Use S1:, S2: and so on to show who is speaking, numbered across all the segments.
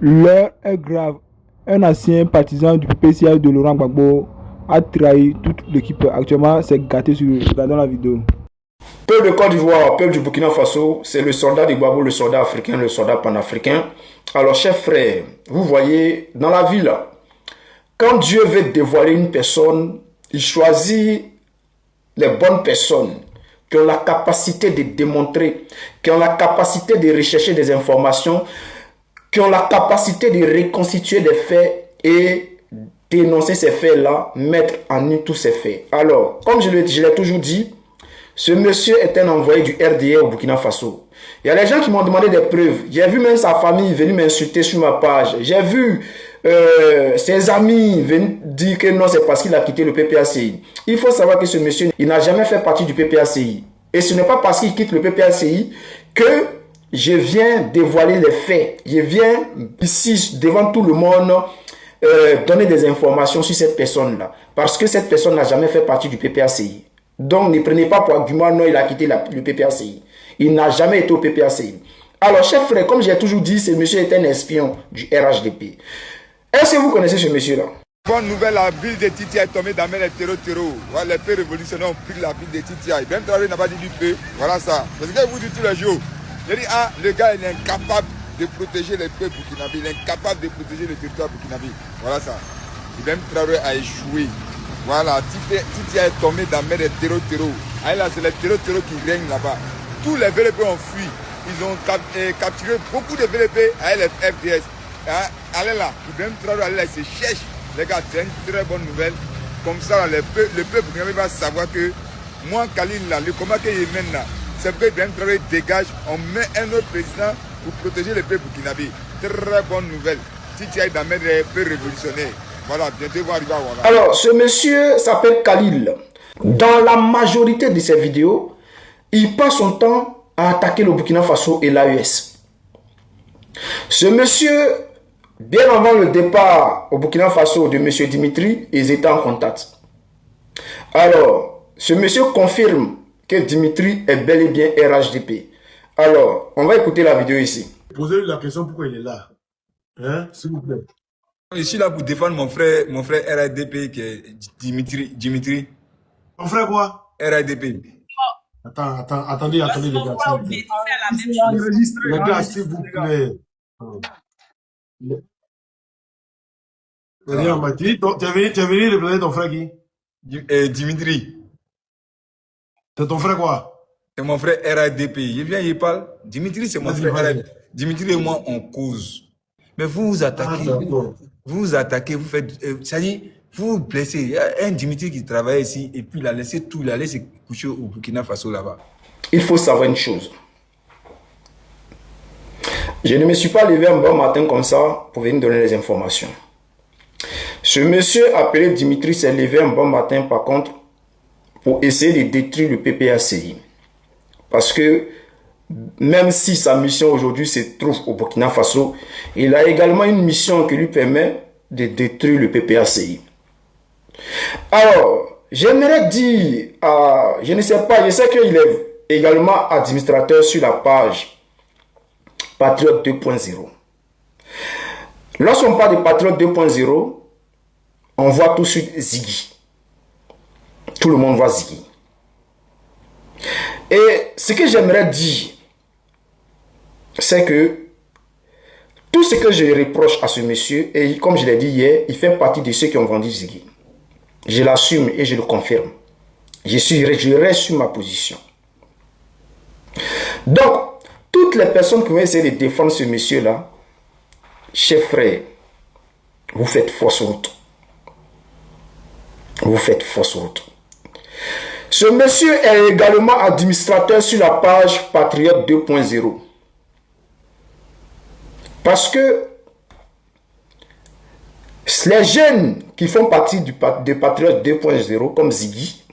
S1: L'heure est grave. Un ancien partisan du PPCA de Laurent Gbagbo a trahi toute l'équipe. Actuellement, c'est gâté dans la vidéo.
S2: Peuple de Côte d'Ivoire, peuple du Burkina Faso, c'est le soldat de Gbagbo, le soldat africain, le soldat panafricain. Alors, chers frères, vous voyez, dans la vie là, quand Dieu veut dévoiler une personne, il choisit les bonnes personnes qui ont la capacité de démontrer, qui ont la capacité de rechercher des informations, qui ont la capacité de reconstituer des faits et dénoncer ces faits-là, mettre en nu tous ces faits. Alors, comme je l'ai toujours dit, ce monsieur est un envoyé du RDA au Burkina Faso. Il y a des gens qui m'ont demandé des preuves. J'ai vu même sa famille venir m'insulter sur ma page. J'ai vu ses amis venir dire que non, c'est parce qu'il a quitté le PPACI. Il faut savoir que ce monsieur, il n'a jamais fait partie du PPACI. Et ce n'est pas parce qu'il quitte le PPACI que je viens dévoiler les faits. Je viens ici, devant tout le monde, donner des informations sur cette personne-là. Parce que cette personne n'a jamais fait partie du PPACI. Donc, ne prenez pas pour argument, non, il a quitté le PPACI. Il n'a jamais été au PPACI. Alors, chers frères, comme j'ai toujours dit, ce monsieur est un espion du RHDP. Est-ce que vous connaissez ce monsieur-là?
S3: Bonne nouvelle, la ville de Titia est tombée dans les terreaux. Voilà, les faits révolutionnaires ont pris la ville de Titia. Ben Traoré n'a pas dit du peu. Voilà ça. Parce que vous dites tous les jours. Je dis, ah, le gars, il est incapable de protéger les peuples burkinabés. Il est incapable de protéger le territoire burkinabé. Voilà ça. Ben Traoré a échoué. Voilà, Titia est tombé dans les terreaux. Ah, là, c'est les terreaux qui règnent là-bas. Tous les VLP ont fui. Ils ont capturé beaucoup de VLP avec les FDS. Allez là, Ben Traoré, allez là, il se cherche. Les gars, c'est une très bonne nouvelle. Comme ça, le peuple va savoir que moi, Khalil, là, le combat qu'il mène là, c'est que Ben Traoré dégage, on met un autre président pour protéger le peuple burkinabé. Très bonne nouvelle. Titia est dans les peu révolutionnaires. Voilà, bientôt va arriver à voir.
S2: Alors, ce monsieur s'appelle Khalil. Dans la majorité de ses vidéos, il passe son temps à attaquer le Burkina Faso et l'AES. Ce monsieur, bien avant le départ au Burkina Faso de M. Dimitri, ils étaient en contact. Alors, ce monsieur confirme que Dimitri est bel et bien RHDP. Alors, on va écouter la vidéo ici.
S4: Posez-lui la question pourquoi il est là. Hein, s'il vous plaît.
S3: Je suis là pour défendre mon frère RHDP qui est Dimitri.
S4: Ton frère quoi?
S3: RHDP.
S4: Attendez, les gars. Les gars, s'il vous plaît. Tu es venu représenter ton frère qui?
S3: Dimitri.
S4: C'est ton frère quoi?
S3: C'est mon frère RHDP. Il vient, il parle. Dimitri, c'est mon frère RHDP. Dimitri et moi, on cause. Mais vous vous attaquez. Vous vous attaquez, vous faites. C'est-à-dire, vous vous blessez. Il y a un Dimitri qui travaille ici et puis il a laissé tout, il a laissé coucher au Burkina Faso là-bas.
S2: Il faut savoir une chose. Je ne me suis pas levé un bon matin comme ça pour venir donner les informations. Ce monsieur appelé Dimitri s'est levé un bon matin par contre pour essayer de détruire le PPACI. Parce que même si sa mission aujourd'hui se trouve au Burkina Faso, il a également une mission qui lui permet de détruire le PPACI. Alors, j'aimerais dire, je ne sais pas, je sais qu'il est également administrateur sur la page Patriote 2.0. Lorsqu'on parle de Patriote 2.0, on voit tout de suite Ziggy. Tout le monde voit Ziggy. Et ce que j'aimerais dire, c'est que tout ce que je reproche à ce monsieur, et comme je l'ai dit hier, il fait partie de ceux qui ont vendu Ziggy. Je l'assume et je le confirme. Je reste sur ma position. Donc, toutes les personnes qui vont essayer de défendre ce monsieur-là, chers frères, vous faites fausse route. Vous faites fausse route. Ce monsieur est également administrateur sur la page Patriote 2.0. Parce que les jeunes qui font partie de Patriote 2.0 comme Ziggy,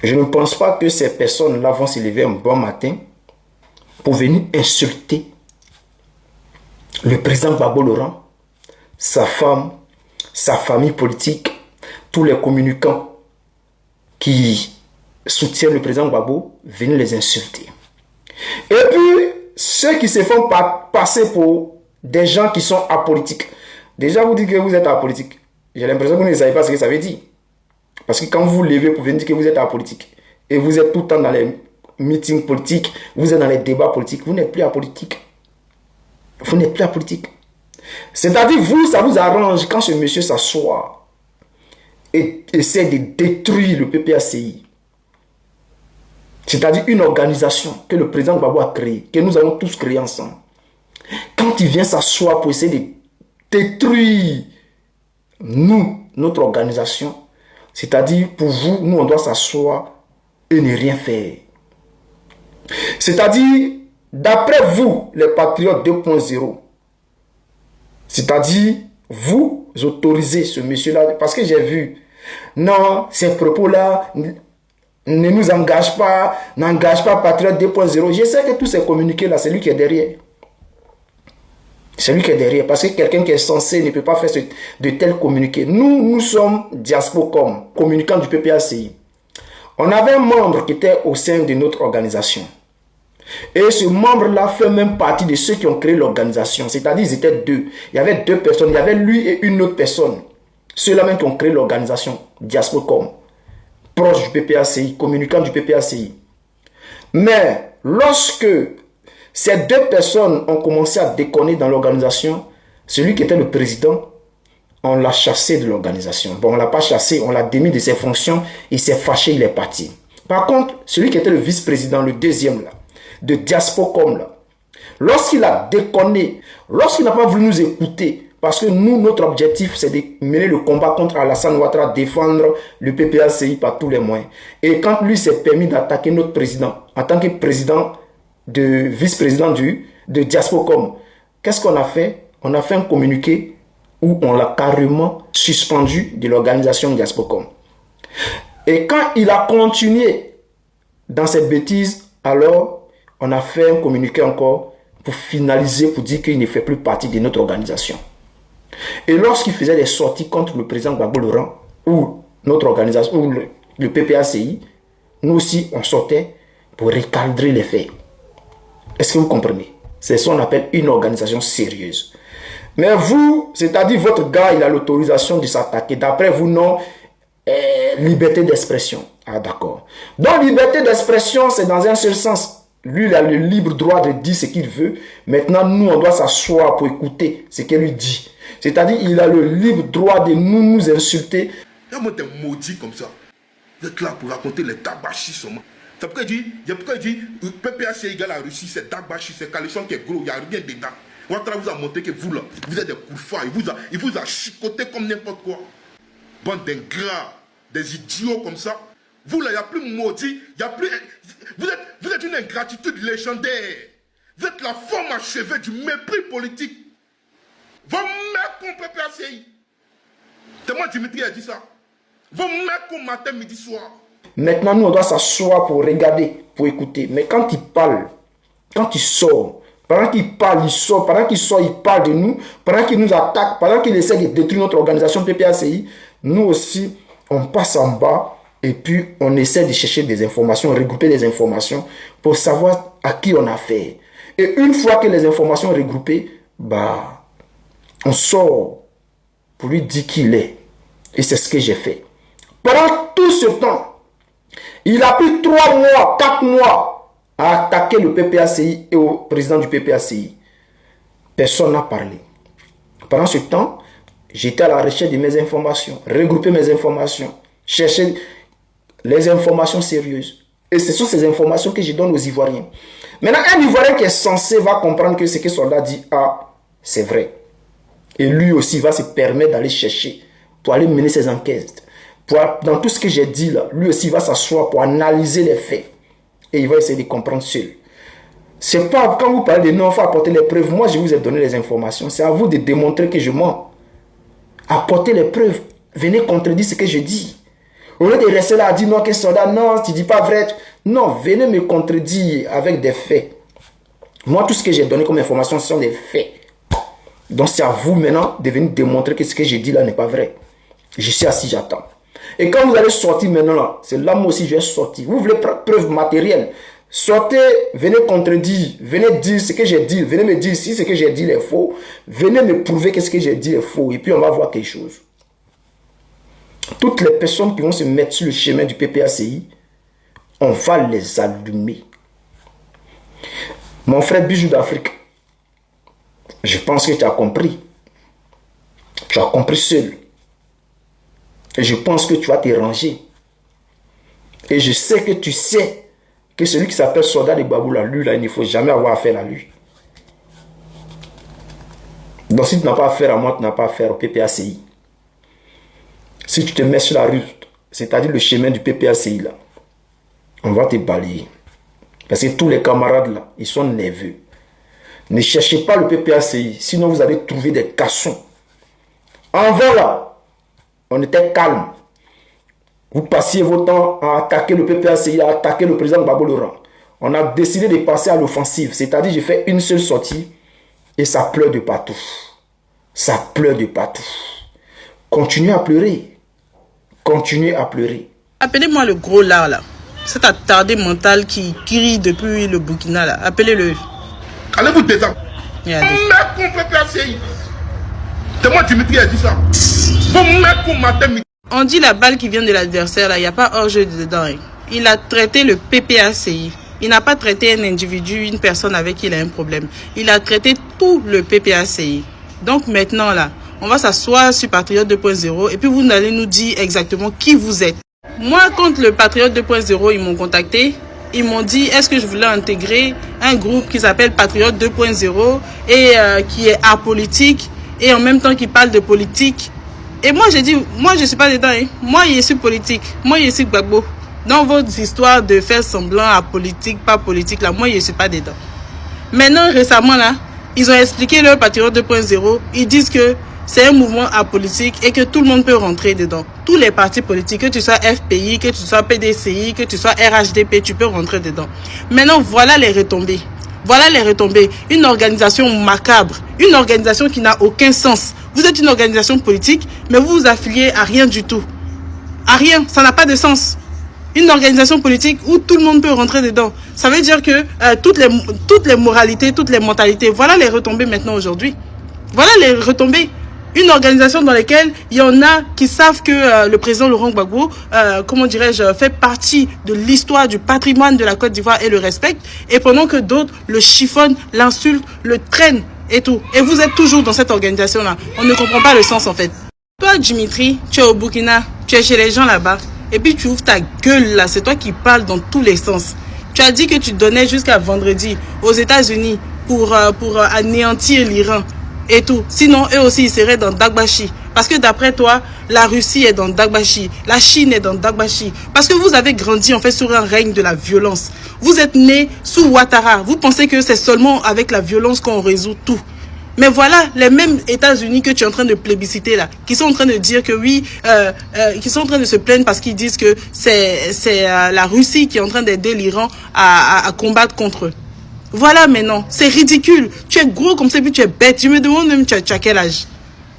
S2: je ne pense pas que ces personnes-là vont se lever un bon matin pour venir insulter le président Gbagbo Laurent, sa femme, sa famille politique, tous les communicants qui soutiennent le président Gbagbo, venir les insulter. Et puis, ceux qui se font passer pour des gens qui sont apolitiques. Déjà, vous dites que vous êtes apolitique. J'ai l'impression que vous ne savez pas ce que ça veut dire. Parce que quand vous vous levez pour venir dire que vous êtes apolitique, et vous êtes tout le temps dans les meetings politiques, vous êtes dans les débats politiques, vous n'êtes plus apolitique. Vous n'êtes plus apolitique. C'est-à-dire, vous, ça vous arrange quand ce monsieur s'assoit et essaie de détruire le PPACI. C'est-à-dire une organisation que le président Gbagbo a créée, que nous avons tous créée ensemble. Quand il vient s'asseoir pour essayer de détruire nous, notre organisation, c'est-à-dire pour vous, nous on doit s'asseoir et ne rien faire. C'est-à-dire, d'après vous, les patriotes 2.0, c'est-à-dire, vous autorisez ce monsieur-là, parce que j'ai vu, non, ces propos-là ne nous engagent pas, n'engagent pas patriote 2.0. Je sais que tous ces communiqués-là, c'est lui qui est derrière. C'est lui qui est derrière, parce que quelqu'un qui est censé ne peut pas faire de tels communiqués. Nous sommes Diaspocom, communicants du PPACI. On avait un membre qui était au sein de notre organisation. Et ce membre-là fait même partie de ceux qui ont créé l'organisation. C'est-à-dire, ils étaient deux. Il y avait deux personnes. Il y avait lui et une autre personne. Ceux-là même qui ont créé l'organisation Diaspocom, proche du PPACI, communicant du PPACI. Mais lorsque ces deux personnes ont commencé à déconner dans l'organisation, celui qui était le président, on l'a chassé de l'organisation. Bon, on ne l'a pas chassé, on l'a démis de ses fonctions, il s'est fâché, il est parti. Par contre, celui qui était le vice-président, le deuxième là, de Diaspocom là, lorsqu'il a déconné, lorsqu'il n'a pas voulu nous écouter, parce que nous, notre objectif, c'est de mener le combat contre Alassane Ouattara, défendre le PPACI par tous les moyens. Et quand lui s'est permis d'attaquer notre président, en tant que président, de vice-président de Diaspocom, qu'est-ce qu'on a fait? On a fait un communiqué où on l'a carrément suspendu de l'organisation Diaspocom. Et quand il a continué dans cette bêtise, alors on a fait un communiqué encore pour finaliser, pour dire qu'il ne fait plus partie de notre organisation. Et lorsqu'il faisait des sorties contre le président Gbagbo Laurent, ou notre organisation, ou le PPACI, nous aussi on sortait pour recadrer les faits. Est-ce que vous comprenez? C'est ce qu'on appelle une organisation sérieuse. Mais vous, c'est-à-dire votre gars, il a l'autorisation de s'attaquer. D'après vous, non, liberté d'expression. Ah d'accord. Donc liberté d'expression, c'est dans un seul sens. Lui, il a le libre droit de dire ce qu'il veut. Maintenant, nous, on doit s'asseoir pour écouter ce qu'il lui dit. C'est-à-dire, il a le libre droit de nous insulter.
S5: Il y a des maudits comme ça. Vous êtes là pour raconter les tabachis seulement. C'est pourquoi il dit, PPAC égale à la Russie, c'est Dagbachi, c'est Calisson qui est gros, il n'y a rien dedans. Ouattara vous a montré que vous là, vous êtes des couffins, il vous a chicoté comme n'importe quoi. Bande d'ingrats, des idiots comme ça. Vous là, il n'y a plus maudit, il n'y a plus... Vous êtes une ingratitude légendaire. Vous êtes la forme achevée du mépris politique. Vos mecs contre PPACI. C'est moi Dimitri a dit ça. Vos mecs contre matin, midi, soir.
S2: Maintenant, nous, on doit s'asseoir pour regarder, pour écouter. Mais quand il parle, quand il sort, pendant qu'il parle, il sort, pendant qu'il sort, il parle de nous, pendant qu'il nous attaque, pendant qu'il essaie de détruire notre organisation PPACI, nous aussi, on passe en bas et puis on essaie de chercher des informations, regrouper des informations pour savoir à qui on a affaire. Et une fois que les informations sont regroupées, bah, on sort pour lui dire qui il est. Et c'est ce que j'ai fait. Pendant tout ce temps, il a pris 3 mois, 4 mois à attaquer le PPACI et au président du PPACI. Personne n'a parlé. Pendant ce temps, j'étais à la recherche de mes informations, regrouper mes informations, chercher les informations sérieuses. Et ce sont ces informations que je donne aux Ivoiriens. Maintenant, un Ivoirien qui est censé va comprendre que ce que le soldat dit, ah, c'est vrai. Et lui aussi va se permettre d'aller chercher, pour aller mener ses enquêtes. Dans tout ce que j'ai dit là, lui aussi va s'asseoir pour analyser les faits. Et il va essayer de comprendre seul. C'est pas quand vous parlez de non, il faut apporter les preuves. Moi, je vous ai donné les informations. C'est à vous de démontrer que je mens. Apportez les preuves. Venez contredire ce que je dis. Au lieu de rester là à dire non, que soldat, non, tu dis pas vrai. Non, venez me contredire avec des faits. Moi, tout ce que j'ai donné comme information, ce sont des faits. Donc, c'est à vous maintenant de venir démontrer que ce que j'ai dit là n'est pas vrai. Je suis assis, j'attends. Et quand vous allez sortir maintenant là, c'est là moi aussi je vais sortir. Vous voulez preuve matérielle. Sortez, venez contredire, venez dire ce que j'ai dit, venez me dire si ce que j'ai dit est faux, venez me prouver que ce que j'ai dit est faux, et puis on va voir quelque chose. Toutes les personnes qui vont se mettre sur le chemin du PPACI, on va les allumer. Mon frère Bijou d'Afrique, je pense que tu as compris. Tu as compris seul. Et je pense que tu vas te ranger. Et je sais que tu sais que celui qui s'appelle Soldat de Gbagbo, là, lui, là, il ne faut jamais avoir affaire à lui. Donc si tu n'as pas affaire à moi, tu n'as pas affaire au PPACI. Si tu te mets sur la route, c'est-à-dire le chemin du PPACI, là, on va te balayer. Parce que tous les camarades, là, ils sont nerveux. Ne cherchez pas le PPACI, sinon vous allez trouver des cassons. Avant, là, on était calme. Vous passiez vos temps à attaquer le PPACI, à attaquer le président Gbagbo Laurent. On a décidé de passer à l'offensive. C'est-à-dire, j'ai fait une seule sortie et ça pleure de partout. Ça pleure de partout. Continuez à pleurer. Continuez à pleurer.
S6: Appelez-moi le gros lard, là. Cet attardé mental qui crie depuis le Burkina, là. Appelez-le.
S5: Allez-vous déjà.
S6: Regardez.
S5: Vous mettez pour PPACI. C'est moi Dimitri qui a dit ça. Vous mettez pour matin.
S6: On dit la balle qui vient de l'adversaire, là, il n'y a pas hors-jeu dedans. Hein. Il a traité le PPACI. Il n'a pas traité un individu, une personne avec qui il a un problème. Il a traité tout le PPACI. Donc maintenant, là, on va s'asseoir sur Patriote 2.0 et puis vous allez nous dire exactement qui vous êtes. Moi, quand le Patriote 2.0, ils m'ont contacté, ils m'ont dit est-ce que je voulais intégrer un groupe qui s'appelle Patriote 2.0 et qui est apolitique et en même temps qui parle de politique. Et moi, j'ai dit, moi, je ne suis pas dedans. Hein. Moi, je suis politique. Moi, je suis Gbagbo. Dans votre histoire de faire semblant à politique, pas politique, là, moi, je ne suis pas dedans. Maintenant, récemment, là, ils ont expliqué leur Patriote 2.0. Ils disent que c'est un mouvement apolitique et que tout le monde peut rentrer dedans. Tous les partis politiques, que tu sois FPI, que tu sois PDCI, que tu sois RHDP, tu peux rentrer dedans. Maintenant, voilà les retombées. Voilà les retombées. Une organisation macabre. Une organisation qui n'a aucun sens. Vous êtes une organisation politique, mais vous vous affiliez à rien du tout. À rien. Ça n'a pas de sens. Une organisation politique où tout le monde peut rentrer dedans. Ça veut dire que toutes les moralités, toutes les mentalités, voilà les retombées maintenant aujourd'hui. Voilà les retombées. Une organisation dans laquelle il y en a qui savent que le président Laurent Gbagbo, comment dirais-je, fait partie de l'histoire, du patrimoine de la Côte d'Ivoire et le respectent. Et pendant que d'autres le chiffonnent, l'insultent, le traînent et tout. Et vous êtes toujours dans cette organisation-là. On ne comprend pas le sens en fait. Toi, Dimitri, tu es au Burkina, tu es chez les gens là-bas. Et puis tu ouvres ta gueule là, c'est toi qui parles dans tous les sens. Tu as dit que tu donnais jusqu'à vendredi aux États-Unis pour anéantir l'Iran. Et tout. Sinon, eux aussi, ils seraient dans Dagbashi. Parce que d'après toi, la Russie est dans Dagbashi. La Chine est dans Dagbashi. Parce que vous avez grandi, en fait, sur un règne de la violence. Vous êtes né sous Ouattara. Vous pensez que c'est seulement avec la violence qu'on résout tout. Mais voilà, les mêmes États-Unis que tu es en train de plébisciter là, qui sont en train de dire que oui, qui sont en train de se plaindre parce qu'ils disent que c'est la Russie qui est en train d'aider l'Iran à combattre contre eux. Voilà maintenant, c'est ridicule. Tu es gros comme ça, puis tu es bête. Je me demande même tu as quel âge.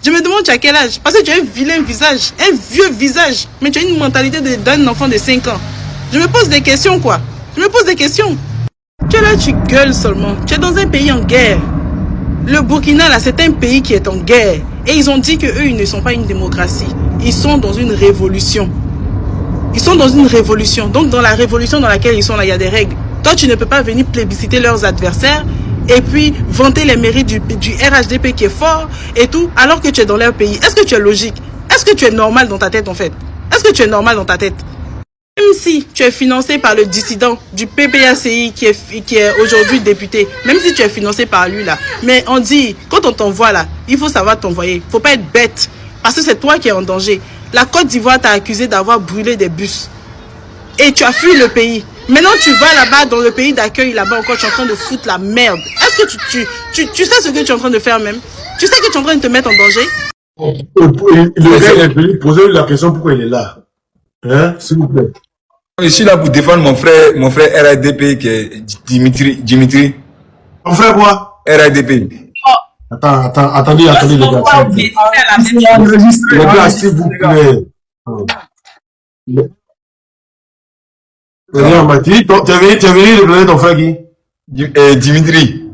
S6: Je me demande tu as quel âge. Parce que tu as un vilain visage, un vieux visage. Mais tu as une mentalité d'un enfant de 5 ans. Je me pose des questions quoi. Je me pose des questions. Tu es là, tu gueules seulement. Tu es dans un pays en guerre. Le Burkina là, c'est un pays qui est en guerre. Et ils ont dit que eux, ils ne sont pas une démocratie. Ils sont dans une révolution. Ils sont dans une révolution. Donc dans la révolution dans laquelle ils sont là, il y a des règles. Toi, tu ne peux pas venir plébisciter leurs adversaires et puis vanter les mérites du RHDP qui est fort et tout, alors que tu es dans leur pays. Est-ce que tu es logique? Est-ce que tu es normal dans ta tête en fait? Est-ce que tu es normal dans ta tête? Même si tu es financé par le dissident du PPACI qui est aujourd'hui député, même si tu es financé par lui là, mais on dit, quand on t'envoie là, il faut savoir t'envoyer. Il ne faut pas être bête, parce que c'est toi qui es en danger. La Côte d'Ivoire t'a accusé d'avoir brûlé des bus. Et tu as fui le pays. Maintenant, tu vas là-bas dans le pays d'accueil, là-bas encore, tu es en train de foutre la merde. Est-ce que tu sais ce que tu es en train de faire même? Tu sais que tu es en train de te mettre en danger?
S4: Le gars est venu poser la question pourquoi il est là. Hein, s'il vous plaît.
S7: Je suis là pour défendre mon frère RADP qui est Dimitri.
S4: On fait quoi?
S7: RADP.
S4: Attendez, les gars. Les gars, s'il vous plaît. On m'a dit, tu as venu représenter ton frère qui?
S7: Dimitri.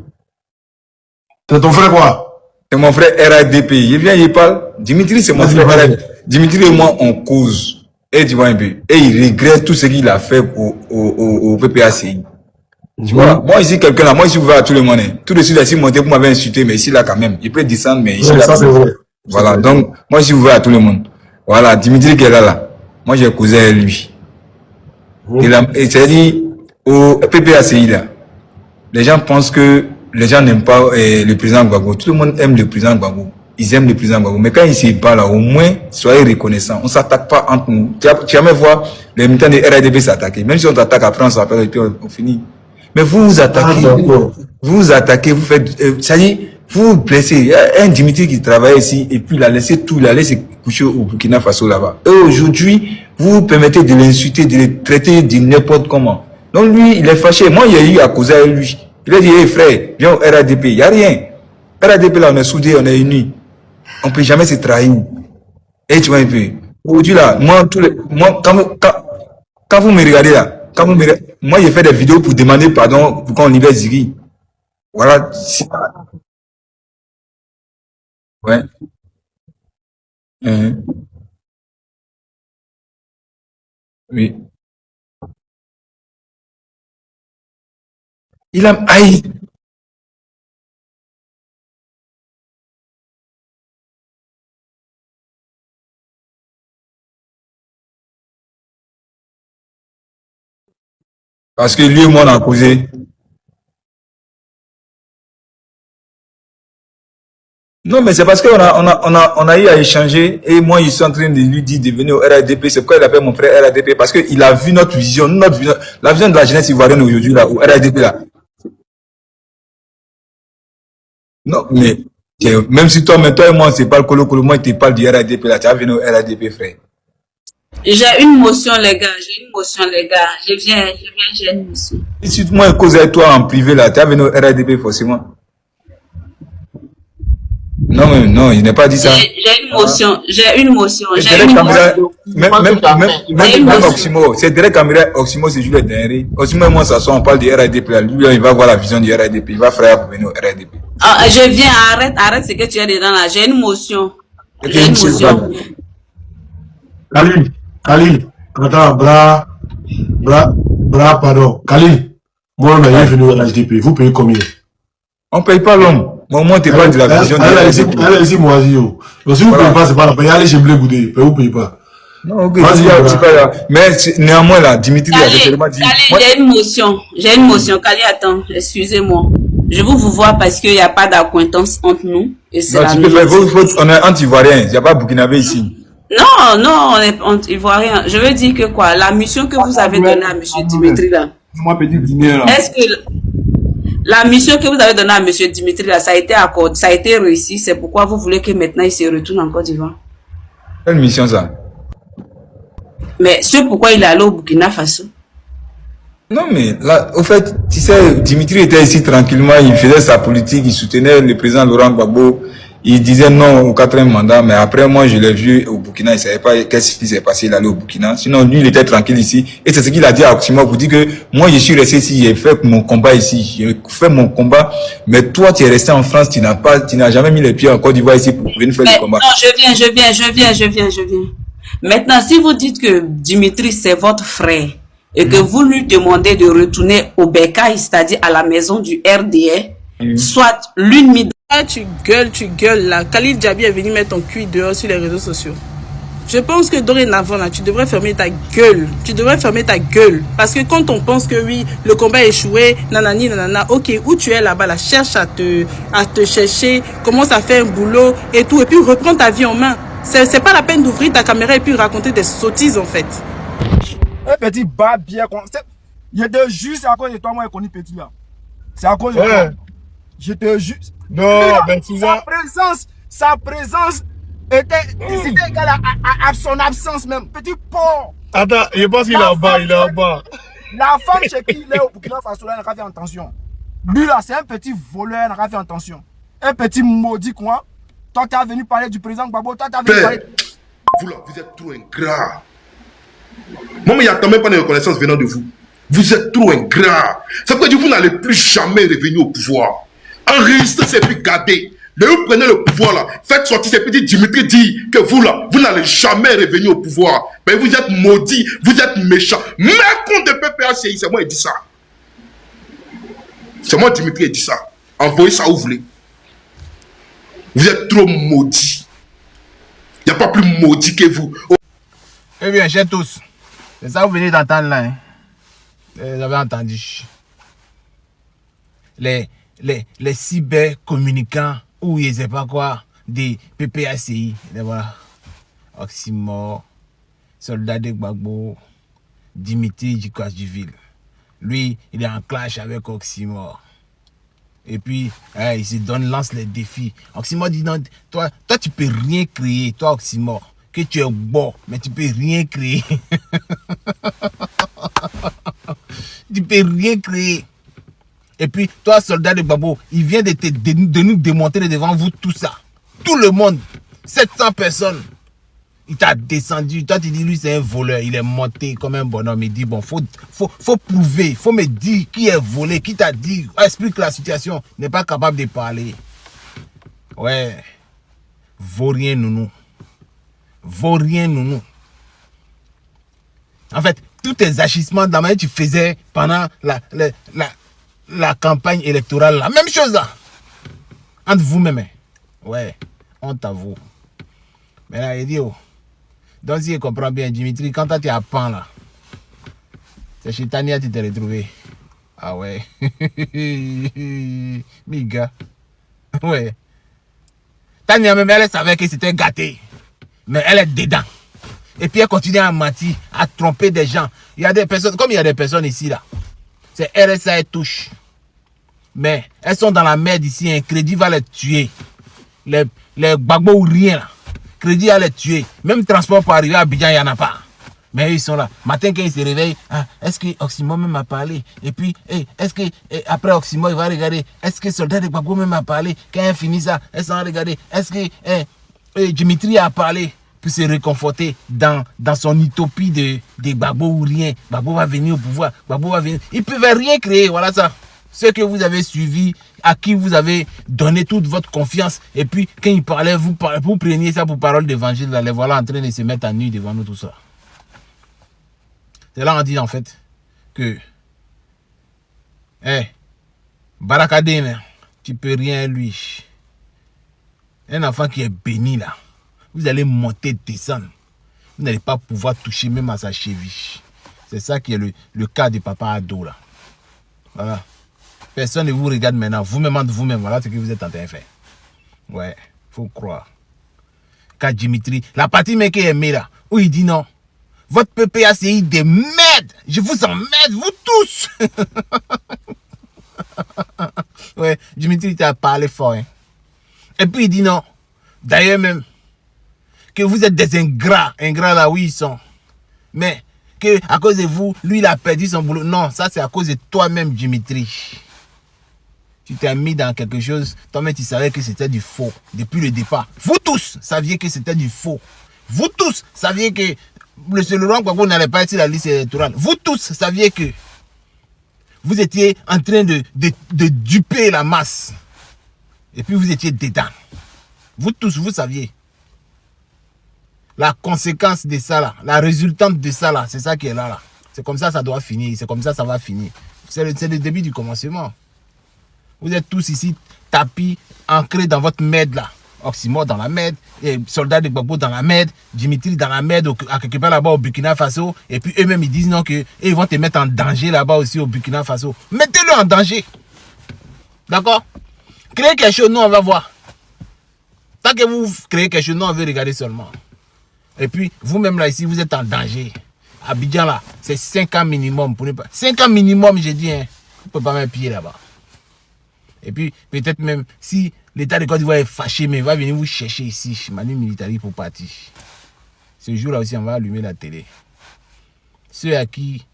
S4: C'est ton frère quoi?
S7: C'est mon frère RADP. Il vient, il parle. Dimitri, c'est mon frère RADP. Dimitri et moi, on cause. Et tu vois un peu. Et il regrette tout ce qu'il a fait au PPACI. Tu vois, moi ici, quelqu'un là, moi ici, ouvert à tout le monde. Tout de suite, là, si monté pour m'avoir insulté, mais ici là quand même. Il peut descendre, mais ici
S4: Ouais,
S7: là.
S4: ça c'est vrai.
S7: Voilà, donc, moi ici, ouvert à tout le monde. Voilà, Dimitri qui est là. Moi, j'ai causé avec lui. Et c'est-à-dire, au PPACI là, les gens pensent que les gens n'aiment pas le président Gbagbo. Tout le monde aime le président Gbagbo. Ils aiment le président Gbagbo. Mais quand il se parle là, au moins, soyez reconnaissants. On ne s'attaque pas entre nous. Tu vas jamais voir les militants de RADP s'attaquer. Même si on t'attaque, après on s'appelle et puis on finit. Mais vous vous attaquez. Vous attaquez, vous faites... c'est-à-dire, vous vous blessez. Il y a un Dimitri qui travaille ici et puis il a laissé tout, il a laissé coucher au Burkina Faso là-bas. Et aujourd'hui, vous vous permettez de l'insulter, de le traiter de n'importe comment. Donc lui, il est fâché. Moi, il y a eu à causer avec lui. Il a dit, hey frère, viens au RADP. Il n'y a rien. RADP là, on est soudés, on est unis. On ne peut jamais se trahir. Et tu vois un peu. Aujourd'hui là, moi, quand vous me regardez là, moi, j'ai fait des vidéos pour demander pardon pour qu'on libère Ziggy. Voilà. Ouais. Oui. Il a haï. Parce que lui et moi, on a causé. Non, mais c'est parce qu'on a eu à échanger et moi, je suis en train de lui dire de venir au RADP. C'est pourquoi il appelle mon frère RADP parce qu'il a vu notre vision, la vision de la jeunesse ivoirienne aujourd'hui, là, au RADP, là. Non, mais, même si toi et moi, on se parle colo, moi, je te parle du RADP, là, tu vas venir au RADP, frère.
S8: J'ai une motion, les gars. Je viens, j'ai une motion.
S7: Et si moi, je cause avec toi en privé, là, tu vas venir au RADP, forcément. Non, mais non, il n'a pas dit ça.
S8: J'ai une motion.
S7: Même Oximo, c'est direct caméra Oximo, c'est Jules Denry. Oximo et moi, ça on parle du RADP, là. Lui, il va voir la vision du RADP. Il va faire pour venir au RADP.
S8: Ah, je viens, arrête ce que tu as dedans là. J'ai une motion.
S4: Khalil, attends, pardon. Khalil, moi, on est venu au RHDP. Vous payez combien?
S7: On ne paye pas l'homme. Moi, moi, tu parles de la vision du RADP.
S4: Allez, ici, moi, si vous ne payez pas, c'est pas la peine. Allez chez Blé Goudé. Vous ne payez pas.
S7: Non, ok, c'est pas là. Mais néanmoins, là, Dimitri a récemment dit.
S8: J'ai une motion. Khalil, attends, excusez-moi. Je veux vous voir parce qu'il n'y a pas d'acquaintance entre nous. Et c'est la
S7: on est anti-ivoirien. Il n'y a pas Burkinabé ici.
S8: Non, on est ivoirien. Je veux dire que quoi, la mission que vous avez donnée à M. Dimitri là.
S1: Moi, petit dîner là.
S8: Est-ce que la mission que vous avez donnée à M. Dimitri là, ça a été accordé, ça a été réussi, c'est pourquoi vous voulez que maintenant il se retourne en Côte d'Ivoire?
S7: Quelle mission ça?
S8: Mais c'est pourquoi il est allé au Burkina Faso.
S7: Non, mais là, au fait, tu sais, Dimitri était ici tranquillement, il faisait sa politique, il soutenait le président Laurent Gbagbo, il disait non au 4e mandat, mais après, moi, je l'ai vu au Burkina, il ne savait pas qu'est-ce qui s'est passé, il allait au Burkina. Sinon, lui, il était tranquille ici, et c'est ce qu'il a dit à Oximo pour dire que moi, je suis resté ici, j'ai fait mon combat ici, j'ai fait mon combat, mais toi, tu es resté en France, tu n'as jamais mis les pieds en Côte d'Ivoire ici pour venir faire le combat.
S8: Non, je viens. Maintenant, si vous dites que Dimitri, c'est votre frère, et que vous lui demandez de retourner au Bécaye, c'est-à-dire à la maison du RDA, soit l'une mise.
S6: Tu gueules là. Khalil Djabi est venu mettre ton cul dehors sur les réseaux sociaux. Je pense que dorénavant là, tu devrais fermer ta gueule. Parce que quand on pense que oui, le combat a échoué, nanani, nanana, ok, où tu es là-bas, là, cherche à te chercher, commence à faire un boulot et tout, et puis reprends ta vie en main. C'est pas la peine d'ouvrir ta caméra et puis raconter des sottises en fait.
S1: Un petit bas bien. Je te jure, c'est à cause de toi, moi, j'ai connu petit là. C'est à cause de toi. Je te jure.
S4: Non, mais souvent.
S1: Sa présence était égal à son absence même. Petit porc.
S4: Attends, je pense qu'il est en bas,
S1: La femme chez qui il est au Burkina Faso, elle n'a pas fait attention. Lui là, c'est un petit voleur, il n'a pas fait attention. Un petit maudit quoi. Toi, tu es venu parler du président Gbagbo, toi, tu as venu parler.
S5: Vous là, vous êtes trop ingrat. Moi, mais il n'y a quand même pas de reconnaissance venant de vous. Vous êtes trop ingrat. Ça veut dire que vous n'allez plus jamais revenir au pouvoir. Enregistrez ces puis gardez. Vous prenez le pouvoir là, faites sortir ces petits Dimitri dit que vous là, vous n'allez jamais revenir au pouvoir. Mais vous êtes maudits, vous êtes méchants. Mais contre de PPACI, c'est moi qui dis ça. C'est moi Dimitri qui dit ça. Envoyez ça où vous voulez. Vous êtes trop maudits. Il n'y a pas plus maudit que vous.
S1: Eh bien, chers tous, c'est ça que vous venez d'entendre là. Hein? Vous avez entendu. Les cybercommunicants ou je ne sais pas quoi, des PPACI, voilà. Oxymore, soldat de Gbagbo, Dimitri Djikouasdjivil. Lui, il est en clash avec Oxymore. Et puis, il se lance les défis. Oxymore dit non, toi tu peux rien créer, toi Oxymore, que tu es bon, mais tu peux rien créer. Tu peux rien créer. Et puis, toi, soldat de Gbagbo, il vient de nous démontrer devant vous tout ça. Tout le monde, 700 personnes. Il t'a descendu. Toi, tu dis, lui, c'est un voleur. Il est monté comme un bonhomme. Il dit, bon, faut prouver. Faut me dire qui est volé. Qui t'a dit. Explique la situation. Il n'est pas capable de parler. Ouais. Vaurien nounou. Vaurien nounou. En fait, tous tes agissements de la manière que tu faisais pendant la campagne électorale, la même chose là. Entre vous-même. Ouais, honte à vous. Mais là, il dit, oh. Donc si je comprends bien, Dimitri, quand tu es à Pan là, c'est chez Tania tu t'es retrouvé. Ah ouais. Miga. Ouais. Tania même, elle savait que c'était gâté. Mais elle est dedans. Et puis elle continue à mentir, à tromper des gens. Il y a des personnes, comme il y a des personnes ici là, c'est RSA et touche. Mais elles sont dans la merde ici, un crédit va les tuer. Les Gbagbo ou rien là. Crédit va les tuer. Même transport pour arriver à Abidjan, il n'y en a pas. Mais ils sont là. Matin quand ils se réveillent, est-ce que Oxymore même m'a parlé? Et puis, est-ce que après Oxymore, il va regarder, est-ce que soldat de Gbagbo même m'a parlé? Quand il finit ça, est-ce qu'on va regarder, est-ce que Dimitri a parlé? Pour se réconforter dans son utopie de Gbagbo ou rien. Gbagbo va venir au pouvoir. Gbagbo va venir. Ils ne peuvent rien créer. Voilà ça. Ceux que vous avez suivis, à qui vous avez donné toute votre confiance. Et puis, quand ils parlaient, vous preniez ça pour parole d'évangile. Les voilà en train de se mettre à nu devant nous, tout ça. C'est là on dit en fait que Barakadine, tu peux rien lui. Un enfant qui est béni là. Vous allez monter, descendre. Vous n'allez pas pouvoir toucher même à sa cheville. C'est ça qui est le cas de Papa Ado là. Voilà. Personne ne vous regarde maintenant. Vous-même entre vous-même. Voilà ce que vous êtes en train de faire. Ouais, faut croire. Quand Dimitri, la partie mec qui est aimée là, où il dit non. Votre PPACI de merde. Je vous emmerde, vous tous. Ouais, Dimitri t'a parlé fort. Hein. Et puis il dit non. D'ailleurs même, que vous êtes des ingrats là où ils sont. Mais que à cause de vous, lui il a perdu son boulot. Non, ça c'est à cause de toi-même, Dimitri. Tu t'es mis dans quelque chose, toi-même tu savais que c'était du faux depuis le départ. Vous tous saviez que c'était du faux. Vous tous saviez que le Laurent Gbagbo n'allait pas être sur la liste électorale. Vous tous saviez que vous étiez en train de duper la masse. Et puis vous étiez dedans. Vous tous, vous saviez. La conséquence de ça là, la résultante de ça là, c'est ça qui est là. C'est comme ça doit finir, c'est comme ça va finir. C'est le début du commencement. Vous êtes tous ici tapis, ancrés dans votre merde là. Oxymore dans la merde, et soldats de Gbagbo dans la merde, Dimitri dans la merde, à quelque part là-bas au Burkina Faso, et puis eux-mêmes ils disent non que ils vont te mettre en danger là-bas aussi au Burkina Faso. Mettez-le en danger. D'accord? Créez quelque chose, nous on va voir. Tant que vous créez quelque chose, nous on veut regarder seulement. Et puis, vous-même là, ici, vous êtes en danger. Abidjan là, c'est 5 ans minimum. 5 ans minimum, j'ai dit, hein. Vous ne pouvez pas mettre pied là-bas. Et puis, peut-être même, si l'État de Côte d'Ivoire est fâché, mais il va venir vous chercher ici, Manu Militari pour partir. Ce jour-là aussi, on va allumer la télé. Ceux à qui...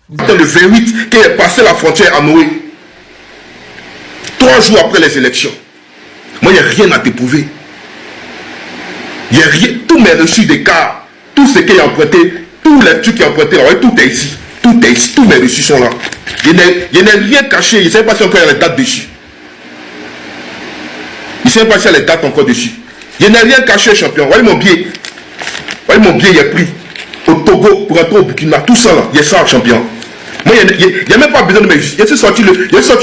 S5: Le 28, qui est passé la frontière à Noé. 3 jours après les élections. Moi, il n'y a rien à t'éprouver. Il n'y a rien, tous mes reçus d'écart, tout ce qui est emprunté, tous les trucs qui sont empruntés, tout est ici. tous mes reçus sont là. Je n'ai rien caché. Je ne sais pas si encore il y a les dates dessus. Je ne sais pas si il y a les dates encore dessus. Je n'ai rien caché, champion. Voyez mon billet. Voyez mon billet, il est pris au Togo pour entrer au Burkina. Tout ça là, il y a ça, champion. Moi, il n'y a même pas besoin de me justifier. Je suis sorti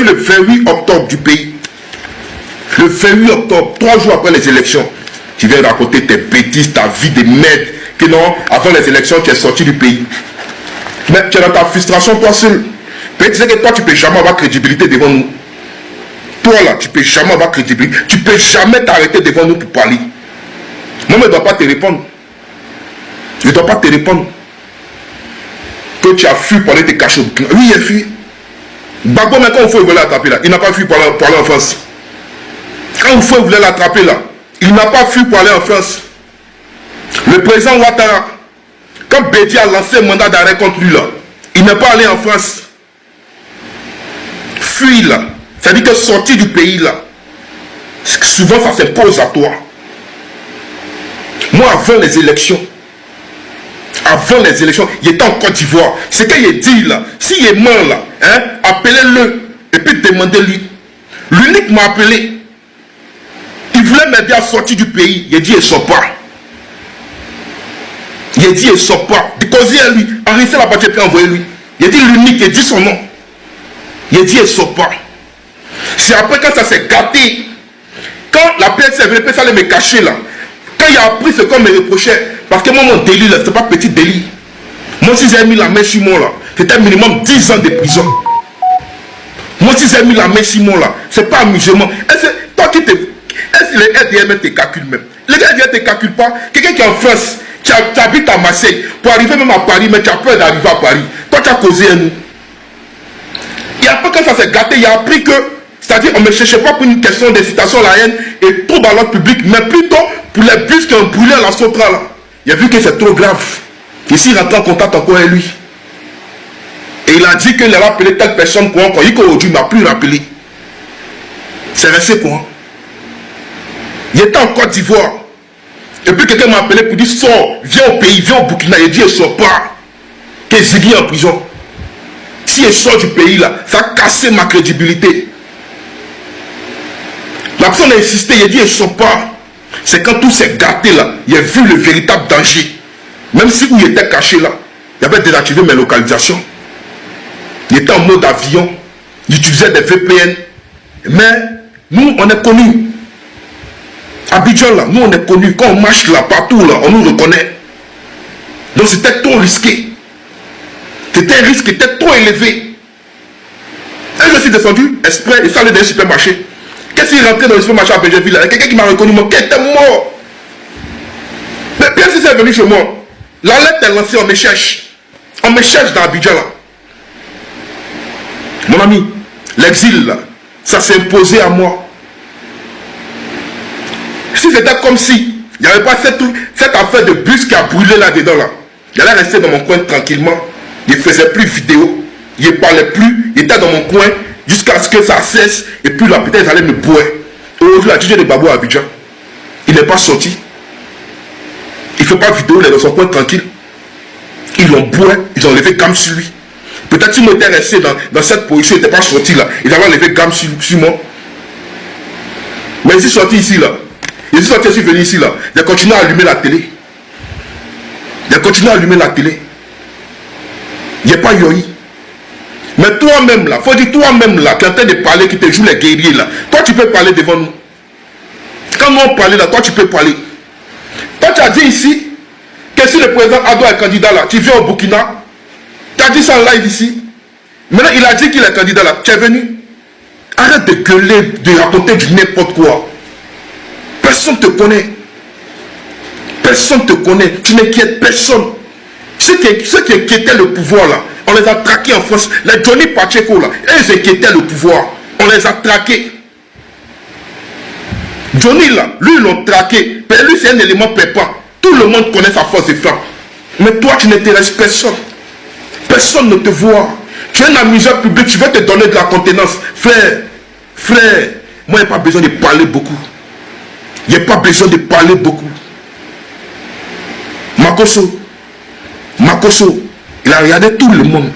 S5: le 28 octobre du pays. Le 28 octobre, 3 jours après les élections. Tu viens raconter tes bêtises, ta vie de merde. Que non, avant les élections, tu es sorti du pays. Mais tu es dans ta frustration toi seul. Peut-être que toi, tu ne peux jamais avoir crédibilité devant nous. Toi là, tu ne peux jamais avoir crédibilité. Tu ne peux jamais t'arrêter devant nous pour parler. Moi, je ne dois pas te répondre. Je ne dois pas te répondre. Que tu as fui pour aller te cacher au Burkina. Oui, il a fui. Gbagbo, quand on voulait l'attraper là, il n'a pas fui pour aller en France. Quand on voulait l'attraper là, il n'a pas fui pour aller en France. Le président Ouattara, quand Bédi a lancé un mandat d'arrêt contre lui là, il n'est pas allé en France. Fuis là. C'est-à-dire que sortir du pays là, souvent ça s'impose à toi. Moi, avant les élections, il était en Côte d'Ivoire. Ce qu'il a dit là, s'il est mort là, hein, appelez-le et puis demandez-lui. L'unique m'a appelé. Il voulait m'aider à sortir du pays. Il a dit, il ne sort pas. Il a dit, il ne sort pas. Décosé à lui. Arrêtez la partie et puis envoyez-lui. Il a dit l'unique, il a dit son nom. Il a dit, il ne sort pas. C'est après quand ça s'est gâté. Quand la PSC allait me cacher là. Quand il a appris ce qu'on me reprochait. Parce que moi, mon délit là, c'était pas petit délit. Moi, si j'ai mis la main sur moi là, c'était minimum 10 ans de prison. Moi, si j'ai mis la main sur moi là, c'est pas amusement. Est-ce que les RDM te calculent même? Les gars ne te calculent pas. Quelqu'un qui est en France, tu habites à Marseille, pour arriver même à Paris, mais tu as peur d'arriver à Paris. Toi, tu as causé à nous. Et après, quand ça s'est gâté, il a appris que, c'est-à-dire, on ne me cherchait pas pour une question d'incitation à la haine et trouble à l'ordre public, mais plutôt pour les bus qui ont brûlé à la Sotra là. Il a vu que c'est trop grave. Ici, il rentre en contact encore avec lui. Et il a dit qu'il allait appeler telle personne quoi. Il qu'aujourd'hui, il ne m'a plus rappelé. C'est resté quoi. Il était en Côte d'Ivoire. Et puis quelqu'un m'a appelé pour dire, sors, viens au pays, viens au Burkina. Il a dit, il ne sort pas. Que Ziggy est en prison. Si il sort du pays là, ça a cassé ma crédibilité. La personne a insisté, il a dit, il ne sort pas. C'est quand tout s'est gâté là, il a vu le véritable danger. Même si où il était caché là, il avait désactivé mes localisations. Il était en mode avion, il utilisait des VPN. Mais nous, on est connus. Abidjan là, nous on est connus. Quand on marche là, partout là, on nous reconnaît. Donc c'était trop risqué. C'était un risque qui était trop élevé. Et je suis descendu, exprès, et ça allait dans le supermarché. Qu'est-ce qu'il rentrait dans le supermarché à Béjéville? Il y a quelqu'un qui m'a reconnu, mon qui était mort. Mais bien si c'est venu chez moi, la lettre est lancée, on me cherche. On me cherche dans Abidjan là. Mon ami, l'exil là, ça s'est imposé à moi. Si c'était comme si il n'y avait pas cette affaire de bus qui a brûlé là-dedans là, il allait rester dans mon coin tranquillement. Il ne faisait plus vidéo, il ne parlait plus, il était dans mon coin jusqu'à ce que ça cesse et puis là peut-être ils allaient me boire. Aujourd'hui la DJ de Babou à Abidjan, il n'est pas sorti. Il ne fait pas vidéo, il est dans son coin tranquille. Ils l'ont boire, ils ont levé gamme sur lui. Peut-être s'il m'était resté dans cette position, il n'était pas sorti là, ils avaient levé gamme sur moi. Mais il est sorti ici là. Je suis venu ici là. J'ai continué à allumer la télé. Il n'y a pas yoï. Mais toi-même là, faut dire toi-même là, qui est en train de parler, qui te joue les guerriers là. Toi tu peux parler devant nous. Quand nous on parlait là, toi tu peux parler. Toi tu as dit ici que si le président Ado est candidat là, tu viens au Burkina. Tu as dit ça en live ici. Maintenant il a dit qu'il est candidat là. Tu es venu. Arrête de gueuler, de raconter du n'importe quoi. Personne ne te connaît. Personne ne te connaît. Tu n'inquiètes personne. Ceux qui inquiétaient le pouvoir là, on les a traqués en France. Les Johnny Pacheco là, ils inquiétaient le pouvoir. On les a traqués. Johnny là, lui ils l'ont traqué. Mais lui c'est un élément pépin. Tout le monde connaît sa force de frappe. Mais toi tu n'intéresses personne. Personne ne te voit. Tu es un amuseur public, tu veux te donner de la contenance. Frère, moi il n'y a pas besoin de parler beaucoup. Il n'y a pas besoin de parler beaucoup. Makosso, il a regardé tout le monde.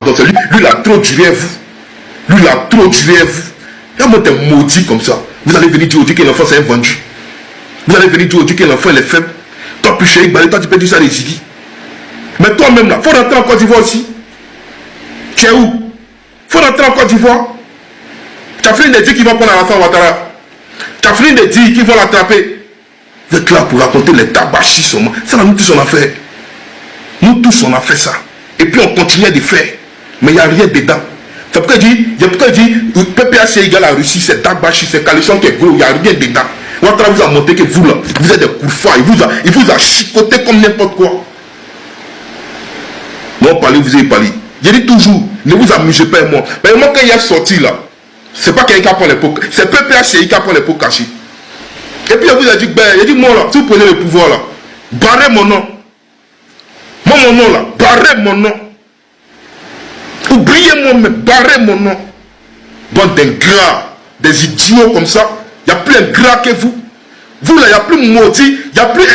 S5: Donc lui, il a trop duré à vous. Lui, il a trop duré à vous. Il y a des maudits comme ça. Vous allez venir dire au Dieu que l'enfant c'est un vendu. Vous allez venir dire au Dieu que l'enfant il est faible. Toi, puis chez Iqbalé, toi, tu peux dire ça les Ziggy. Mais toi-même là, il faut rentrer en Côte d'Ivoire aussi. Tu es où? Il faut rentrer en Côte d'Ivoire. Tu as fini de dire qu'ils vont prendre Alassane Ouattara. Tu as fini de dire qu'ils vont l'attraper. Vous êtes là pour raconter les tabachis seulement. Ça, nous tous on a fait. Nous tous on a fait ça. Et puis on continue de faire. Mais il n'y a rien dedans. C'est pourquoi il dit, PPA c'est égal à la Russie, c'est Dagbashi, c'est Calisson qui est gros, il n'y a rien dedans. Ouattara vous a montré que vous là, vous êtes des couffins, il vous a chicoté comme n'importe quoi. Moi, parlez, vous avez parlé. Je dis toujours, ne vous amusez pas moi. Mais moi, quand il est sorti là, c'est pas quelqu'un qui prend les pots, c'est PPA qui prend les pots cachés. Et puis il vous a dit, ben, il dit, moi là, si vous prenez le pouvoir là, barrez mon nom. Moi, mon nom là, barrez mon nom. Oubliez-moi, mais barrez mon nom. Bande d'ingrats, des idiots comme ça. Il n'y a plus ingrat que vous. Vous là, il n'y a plus maudit. Il y a plus...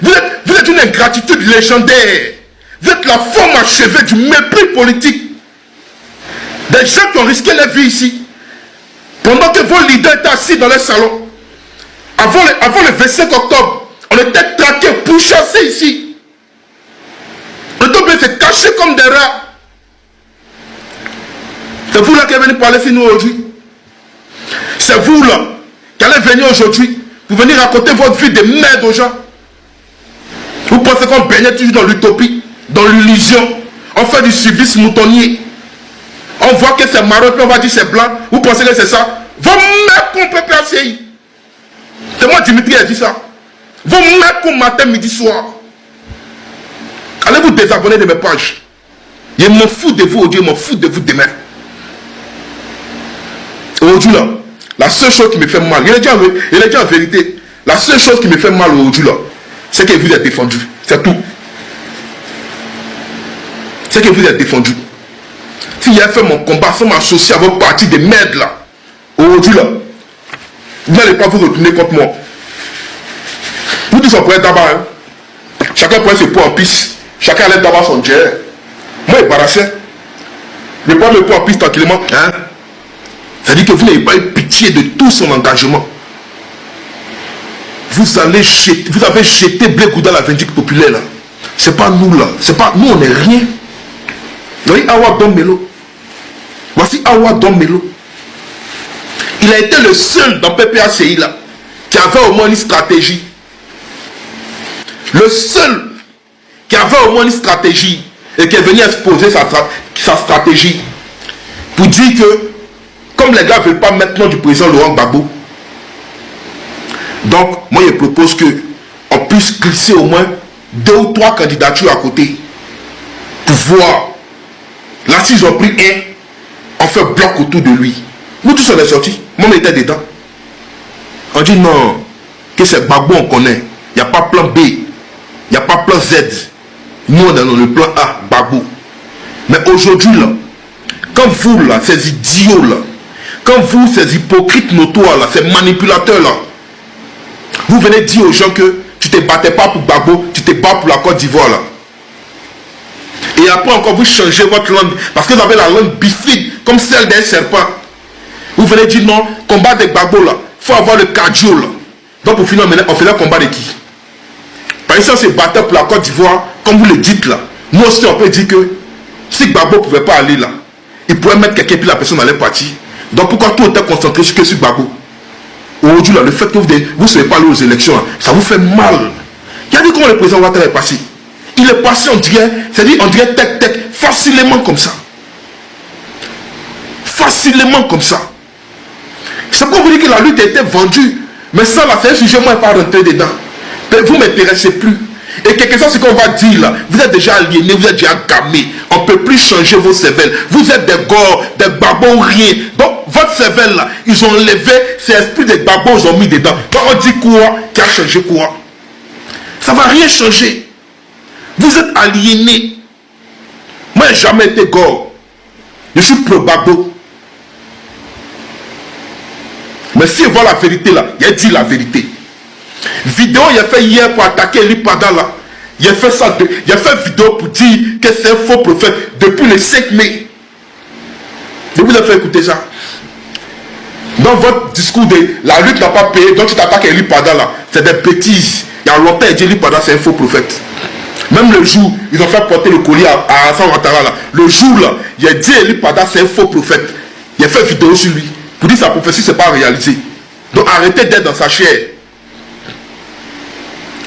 S5: Vous êtes une ingratitude légendaire. Vous êtes la forme achevée du mépris politique. Des gens qui ont risqué leur vie ici. Pendant que vos leaders étaient assis dans les salons. Avant le 25 octobre, on était traqués pour chasser ici. Le peuple s'est caché comme des rats. C'est vous là qui êtes venu parler sur nous aujourd'hui. C'est vous là qui allez venir aujourd'hui pour venir raconter votre vie de merde aux gens. Vous pensez qu'on baignait toujours dans l'utopie, dans l'illusion. On fait du civisme moutonnier. On voit que c'est marron, puis on va dire c'est blanc. Vous pensez que c'est ça? Vos mecs qu'on peut placer. C'est moi Dimitri qui a dit ça. Vos mecs qu'on matin, midi, soir. Allez vous désabonner de mes pages. Je m'en fous de vous aujourd'hui, je m'en fous de vous demain. Aujourd'hui là, la seule chose qui me fait mal, il a dit en vérité, la seule chose qui me fait mal aujourd'hui là, c'est que vous êtes défendu. C'est tout. C'est que vous êtes défendu. Si j'ai fait mon combat sans m'associer à votre parti de merde là, aujourd'hui là, vous n'allez pas vous retourner contre moi. Vous tous on pourrait être d'abord, hein. Chacun pourrait se prendre en piste. Chacun allait d'abord son jet. Moi, embarrassé. Je prends le poids en piste tranquillement. Hein? C'est-à-dire que vous n'avez pas eu pitié de tout son engagement. Vous avez jeté Blé Gouda la vindicte populaire là. C'est pas nous là. C'est pas nous, on n'est rien. Voyez Awa Don Melo. Voici Awa Don Melo. Il a été le seul dans PPACI là qui avait au moins une stratégie. Le seul qui avait au moins une stratégie et qui est venu exposer sa stratégie pour dire que comme les gars ne veulent pas maintenant du président Laurent Gbagbo, donc moi je propose qu'on puisse glisser au moins 2 ou 3 candidatures à côté pour voir. Là s'ils ont pris un, on fait bloc autour de lui. Nous tous on est sortis, moi on était dedans. On dit non, que c'est Gbagbo on connaît, il n'y a pas plan B, il n'y a pas plan Z. Nous on est dans le plan A, Gbagbo. Mais aujourd'hui là, quand vous là, ces idiots là, quand vous, ces hypocrites notoires là, ces manipulateurs là, vous venez dire aux gens que tu ne te battais pas pour Gbagbo, tu te bats pour la Côte d'Ivoire là. Et après encore vous changez votre langue, parce que vous avez la langue bifide, comme celle d'un serpent. Vous venez dire non, combat de Gbagbo là, il faut avoir le cardio là. Donc au final, on fait le combat de qui? Par exemple, on se battait pour la Côte d'Ivoire, comme vous le dites là. Nous aussi on peut dire que si Gbagbo ne pouvait pas aller là, il pourrait mettre quelqu'un puis la personne allait partir. Donc pourquoi tout était concentré sur Gbagbo? Aujourd'hui, le fait que vous ne soyez pas allé aux élections, là, ça vous fait mal. Il a dit comment le président Ouattara est passé. Il est passé, on dirait tech, facilement comme ça. Facilement comme ça. C'est pourquoi vous dites que la lutte a été vendue. Mais ça, là, c'est un sujet, moi, je ne vais pas rentrer dedans. Mais vous ne m'intéressez plus. Et quelque chose, c'est qu'on va dire là, vous êtes déjà aliénés, vous êtes déjà gamés. On ne peut plus changer vos cervelles. Vous êtes des gors, des babos, rien. Donc, votre cervelle là, ils ont enlevé ces esprits des babos, ils ont mis dedans. Donc, on dit quoi? Qui a changé quoi? Ça ne va rien changer. Vous êtes aliénés. Moi, je n'ai jamais été gors. Je suis pro-babo. Mais si on voit la vérité là, il a dit la vérité. Vidéo il a fait hier pour attaquer Lipada là. Il a fait ça, il a fait vidéo pour dire que c'est un faux prophète depuis le 5 mai. Je vous ai fait écouter ça. Dans votre discours de la lutte n'a pas payé, donc tu t'attaques à Eli Pada là, c'est des bêtises. Il y a longtemps, il dit Eli Pada c'est un faux prophète. Même le jour, ils ont fait porter le collier à Hassan Ouattara là. Le jour là, il a dit Eli Pada c'est un faux prophète. Il a fait vidéo sur lui pour dire que sa prophétie c'est pas réalisé. Donc arrêtez d'être dans sa chair.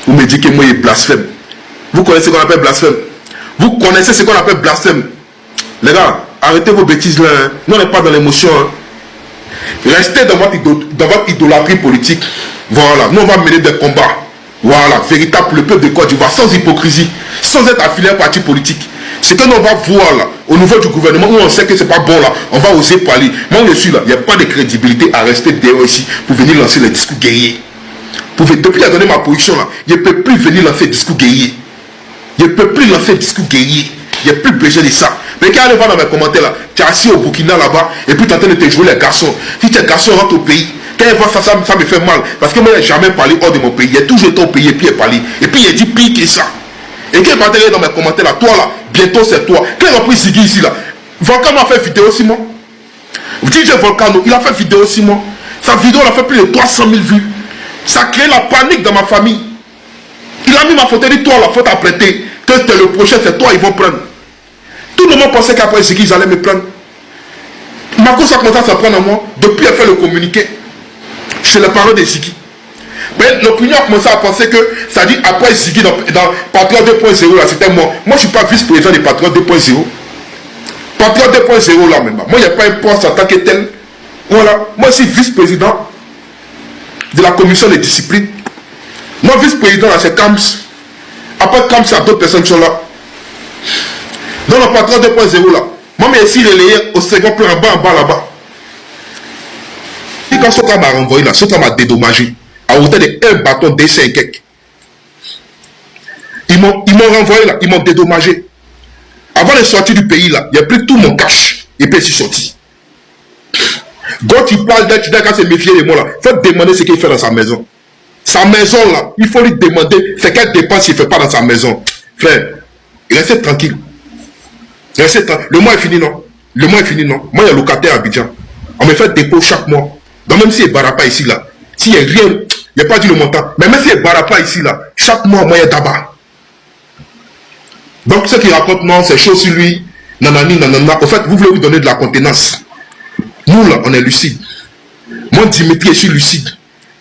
S5: Vous me dites que moi il est blasphème. Vous connaissez ce qu'on appelle blasphème. Vous connaissez ce qu'on appelle blasphème. Les gars, arrêtez vos bêtises là. Hein. Nous on n'est pas dans l'émotion. Hein. Restez dans votre idolâtrie politique. Voilà, nous on va mener des combats. Voilà, véritable, le peuple de Côte d'Ivoire, sans hypocrisie, sans être affilié à un parti politique. Ce que nous on va voir là, au niveau du gouvernement, où on sait que c'est pas bon là, on va oser parler. Moi je suis là, il n'y a pas de crédibilité à rester derrière ici pour venir lancer les discours guerriers. Depuis que j'ai donné ma position là, je ne peux plus venir lancer des discours guerriers. Je ne peux plus lancer des discours guerriers. Il n'y a plus besoin de ça. Mais quand on va dans mes commentaires là, tu es assis au Burkina là-bas, et puis tu es en train de te jouer les garçons. Si tu es garçon, rentre au pays. Quand il voit ça, ça me fait mal. Parce que moi, je n'ai jamais parlé hors de mon pays. Il a toujours été au pays et puis il est parlé. Et puis il a dit pire que ça. Et quand il va dans mes commentaires là, toi là, bientôt c'est toi. Quand il a pris Ziggy ici là, Volcano a fait vidéo aussi moi. DJ Volcano, il a fait vidéo aussi moi. Sa vidéo elle a fait plus de 300 000 vues. Ça a créé la panique dans ma famille. Il a mis ma photo, il dit toi la faute à prêter. Que c'était le prochain, c'est toi, ils vont prendre. Tout le monde pensait qu'après Ziggy, ils allaient me prendre. Marco, ça commence à s'en prendre à moi. Depuis, elle fait le communiqué. Chez les parents de Ziggy. Mais l'opinion a commencé à penser que, ça dit après Ziggy dans Patriote 2.0, là, c'était moi. Moi, je ne suis pas vice-président des Patriotes 2.0. Patriote 2.0, là, même. Moi, il n'y a pas un poste en tant que tel. Voilà. Moi, je suis vice-président de la commission de discipline. Moi, vice-président, là, c'est Kams. Après Kams, il y a d'autres personnes qui sont là. Dans le Patriote 2.0, là. Moi, mais ici, relayé au second plan, en bas, là-bas. Et quand Soka m'a renvoyé là, Soka m'a dédommagé à hauteur de 1 bâton d'essai et quelques. Ils m'ont renvoyé là, ils m'ont dédommagé. Avant de sortir du pays là, il a pris tout mon cash et puis il est sorti. Quand il parle d'être quand c'est méfier de moi là, il faut demander ce qu'il fait dans sa maison. Sa maison là, il faut lui demander ce qu'elle dépense s'il ne fait pas dans sa maison. Frère, restez tranquille. Restez tranquille. Le mois est fini non? Le mois est fini non? Moi il y a locataire à Abidjan. On me fait dépôt chaque mois. Donc même s'il ne barra pas ici là, s'il n'y a rien, il n'y a pas dit le montant, mais même s'il ne barra pas ici là, chaque mois, moi il y a d'abord. Donc ce qu'il raconte, non, c'est chaud sur lui, nanani, nanana. En fait, vous voulez lui donner de la contenance. Nous là, on est lucide. Moi, Dimitri, je suis lucide.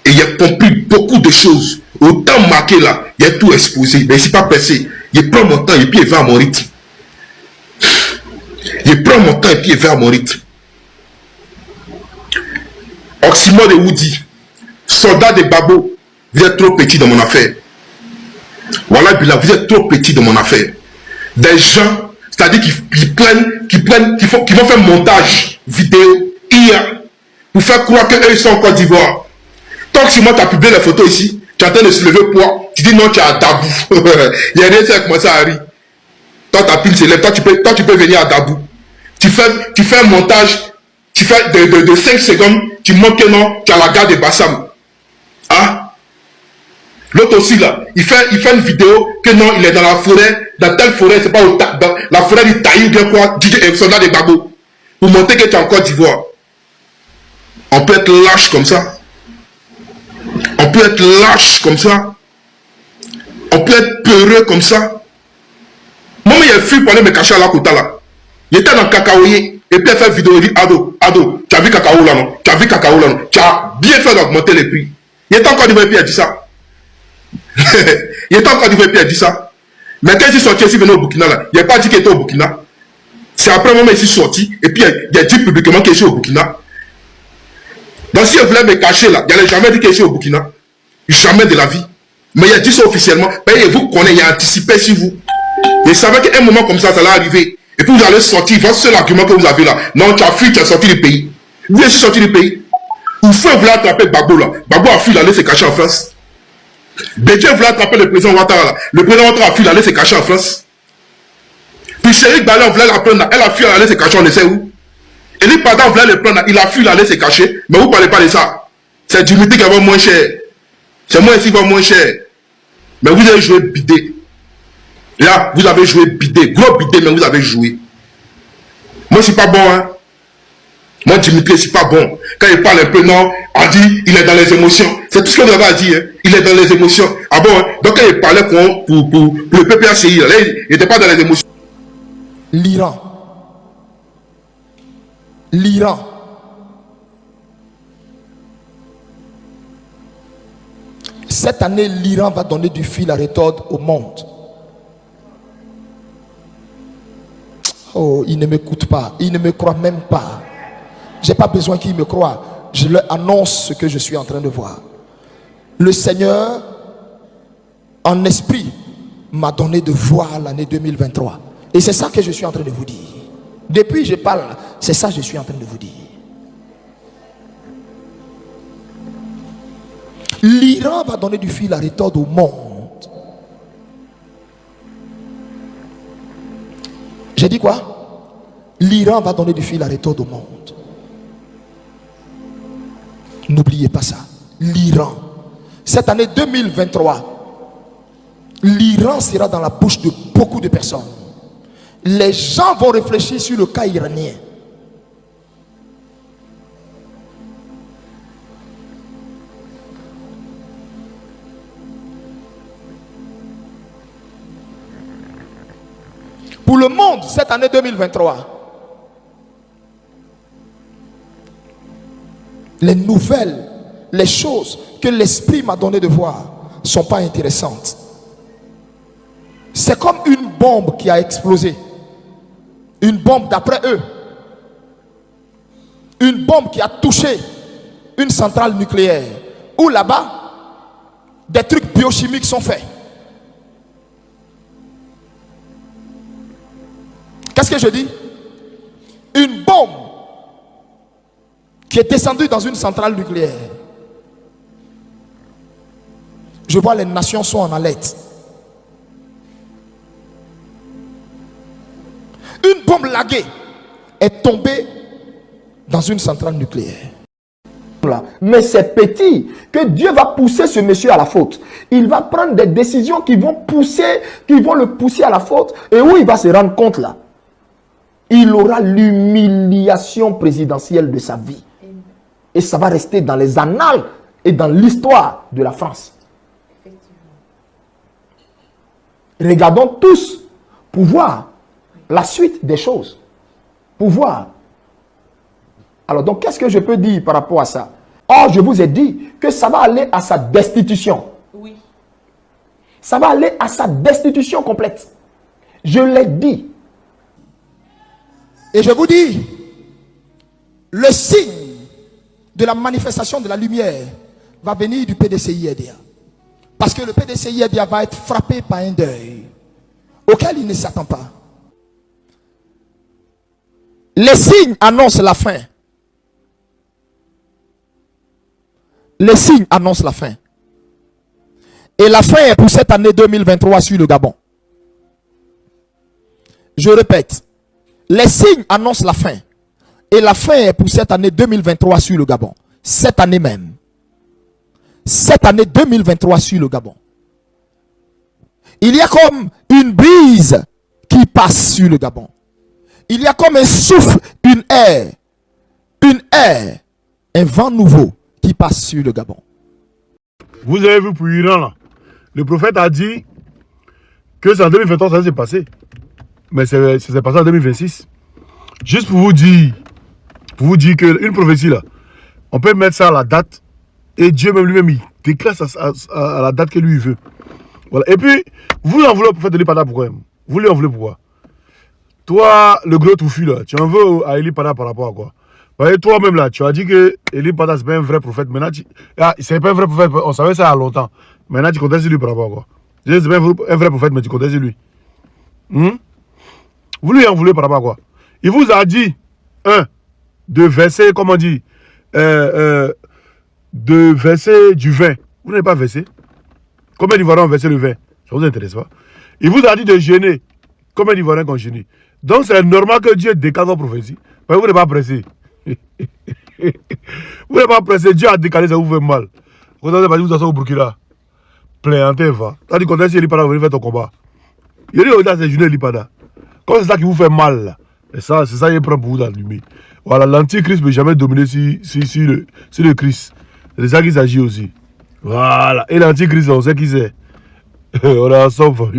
S5: Et il a compris beaucoup de choses. Autant marqué là, il a tout exposé. Mais je ne suis pas pressé. Il prend mon temps et puis il va à mon rythme. Il prend mon temps et puis il va à mon rythme. Oxymore de Woody, soldat de Babo, vous êtes trop petit dans mon affaire. Voilà, Bila, vous êtes trop petit dans mon affaire. Des gens, c'est-à-dire qui vont faire montage vidéo hier pour faire croire qu'eux ils sont en Côte d'Ivoire. Tant que si moi tu as publié les photos ici, tu es en train de se lever poids, tu dis non, tu es à Dabou. Il y a rien, ça a commencé à rire. Toi, ta pile se lève, toi tu peux venir à Dabou. Tu fais un montage. Tu fais de 5 secondes, tu montres que non, tu as la gare de Bassam. Hein? L'autre aussi là, il fait une vidéo que non, il est dans la forêt, dans telle forêt, c'est pas dans la forêt du Taï ou bien quoi, du soldat de Babo. Pour montrer que tu es en Côte d'Ivoire. On peut être lâche comme ça. On peut être lâche comme ça. On peut être peureux comme ça. Moi, il y a fui pour aller me cacher à la Kota là. Il était dans Kakaoye. Et puis elle fait vidéo, il dit Ado, tu as vu Cacao là non? Tu as vu Cacao là non? Tu as bien fait d'augmenter les prix. Il est encore d'Ivoire et puis il a dit ça. Il est encore d'Ivoire et puis il a dit ça. Mais quand il est sorti ici, il venait au Burkina là, il n'a pas dit qu'il était au Burkina. C'est après le moment où il est sorti et puis il a dit publiquement qu'il est au Burkina. Donc si il voulait me cacher là, il n'allait jamais dire qu'il est au Burkina. Jamais de la vie. Mais il a dit ça officiellement. Mais vous connaissez, il a anticipé sur vous. Il savait qu'à un moment comme ça allait arriver. Et puis vous allez sortir, votre seul argument que vous avez là. Non, tu as fui, tu as sorti du pays. Vous êtes sorti du pays. Ou fait voulait attraper Babo là. Babo a fui, il allait se cacher en France. Bédier voulait attraper le président Ouattara là. Le président Ouattara a fui, il allait se cacher en France. Puis Chérik Balé, on voulait la prendre là. Elle a fui, elle allait se cacher, on ne sait où. Eli Pada voulait le prendre là. Il a fui, il allait se cacher. Mais vous ne parlez pas de ça. C'est Dimitri qui va moins cher. C'est moi ici qui va moins cher. Mais vous avez joué bidé. Là, vous avez joué bidé, gros bidé, mais vous avez joué. Moi, c'est pas bon, hein. Moi, Dimitri, c'est pas bon. Quand il parle un peu, non, on dit, il est dans les émotions. C'est tout ce que vous avez dit, hein. Il est dans les émotions. Ah bon, hein? Donc, quand il parlait pour le PPACI, là, il n'était pas dans les émotions.
S9: L'Iran. L'Iran. Cette année, l'Iran va donner du fil à retordre au monde. Oh, il ne m'écoute pas. Il ne me croit même pas. Je n'ai pas besoin qu'il me croie. Je leur annonce ce que je suis en train de voir. Le Seigneur, en esprit, m'a donné de voir l'année 2023. Et c'est ça que je suis en train de vous dire. Depuis je parle, c'est ça que je suis en train de vous dire. L'Iran va donner du fil à retordre au monde. J'ai dit quoi? L'Iran va donner du fil à retordre au monde. N'oubliez pas ça. L'Iran. Cette année 2023, l'Iran sera dans la bouche de beaucoup de personnes. Les gens vont réfléchir sur le cas iranien. Pour le monde, cette année 2023, les nouvelles, les choses que l'esprit m'a donné de voir ne sont pas intéressantes. C'est comme une bombe qui a explosé. Une bombe d'après eux. Une bombe qui a touché une centrale nucléaire. Où là-bas, des trucs biochimiques sont faits. Qu'est-ce que je dis? Une bombe qui est descendue dans une centrale nucléaire. Je vois les nations sont en alerte. Une bombe laguée est tombée dans une centrale nucléaire. Mais c'est petit que Dieu va pousser ce monsieur à la faute. Il va prendre des décisions qui vont le pousser à la faute. Et où il va se rendre compte là? Il aura l'humiliation présidentielle de sa vie. Et ça va rester dans les annales et dans l'histoire de la France. Regardons tous pour voir la suite des choses. Pour voir. Alors donc, qu'est-ce que je peux dire par rapport à ça? Or, je vous ai dit que ça va aller à sa destitution.
S6: Oui.
S9: Ça va aller à sa destitution complète. Je l'ai dit. Et je vous dis, le signe de la manifestation de la lumière va venir du PDCI-RDA. Parce que le PDCI-RDA va être frappé par un deuil auquel il ne s'attend pas. Les signes annoncent la fin. Les signes annoncent la fin. Et la fin est pour cette année 2023 sur le Gabon. Je répète. Les signes annoncent la fin. Et la fin est pour cette année 2023 sur le Gabon. Cette année même. Cette année 2023 sur le Gabon. Il y a comme une brise qui passe sur le Gabon. Il y a comme un souffle, une air, un vent nouveau qui passe sur le Gabon.
S4: Vous avez vu pour l'Iran là, le prophète a dit que c'est en 2023 ça s'est passé. Mais ça s'est passé en 2026. Juste pour vous dire qu'une prophétie là, on peut mettre ça à la date et Dieu même lui-même il déclare ça à la date que lui veut. Voilà. Et puis, vous en voulez au prophète Eli Pada pourquoi? Vous lui en voulez pourquoi? Toi, le gros touffu là, tu en veux à Eli Pada par rapport à quoi? Parce que toi-même là, tu as dit que Eli Pada c'est pas un vrai prophète. Maintenant, c'est pas un vrai prophète, on savait ça il y a longtemps. Maintenant, tu comptes sur lui par rapport à quoi? C'est pas un vrai prophète, mais tu comptes sur lui. Vous lui en voulez par rapport à quoi? Il vous a dit, de verser, comment on dit, de verser du vin. Vous n'avez pas versé. Combien d'Ivoiriens ont versé le vin? Ça ne vous intéresse pas. Il vous a dit de jeûner. Combien d'Ivoiriens ont jeûné? Donc c'est normal que Dieu décale vos prophéties. Mais vous n'êtes pas pressé. Vous n'êtes pas pressé. Dieu a décalé, ça vous fait mal. Vous avez pas dit, vous êtes au Burkina. Plaignantez, va. T'as dit qu'on a dit, il n'est pas là, vous venez faire ton combat. Il dit, regarde, c'est Julien Lipada. Comme c'est ça qui vous fait mal, là. Et ça, c'est ça qu'il prend pour vous allumer. Voilà, l'antichrist ne peut jamais dominer sur le Christ. C'est ça qu'il s'agit aussi. Voilà. Et l'antichrist, on sait qui c'est. On est ensemble.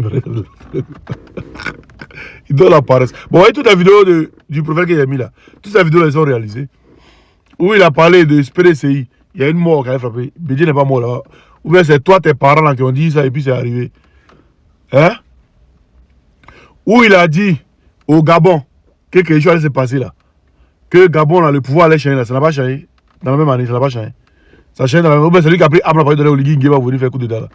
S4: Il donne la paresse. Bon, voyez toute la vidéo du prophète qu'il a mis là. Toutes les vidéos, elles sont réalisées. Où il a parlé de SPDCI. Il y a une mort qui a frappé. Bédier n'est pas mort là. Ou bien c'est toi, tes parents là, qui ont dit ça et puis c'est arrivé. Hein? Où il a dit au Gabon que quelque chose allait se passer là. Que Gabon là, le pouvoir allait changer là. Ça n'a pas changé. Dans la même année, ça n'a pas changé. Ça change dans la même année. C'est lui qui a pris Abra pour donner au Ligui qui va venir faire coup d'état là.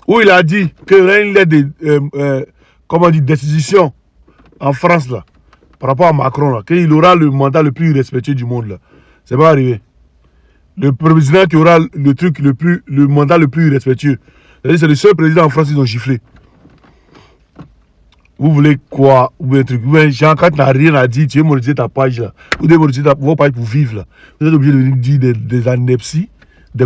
S4: Où il a dit qu'il y aurait une lettre de comment on dit, décision en France là, par rapport à Macron là, qu'il aura le mandat le plus respectueux du monde là. C'est pas arrivé. Le président qui aura le mandat le plus respectueux. C'est-à-dire c'est le seul président en France qu'ils ont giflé. Vous voulez quoi? Ou bien un truc. Jean, quand tu n'as rien à dire, tu veux monétiser ta page là. Vous devez monétiser vos pages pour vivre là. Vous êtes obligé de venir dire des anepsies, des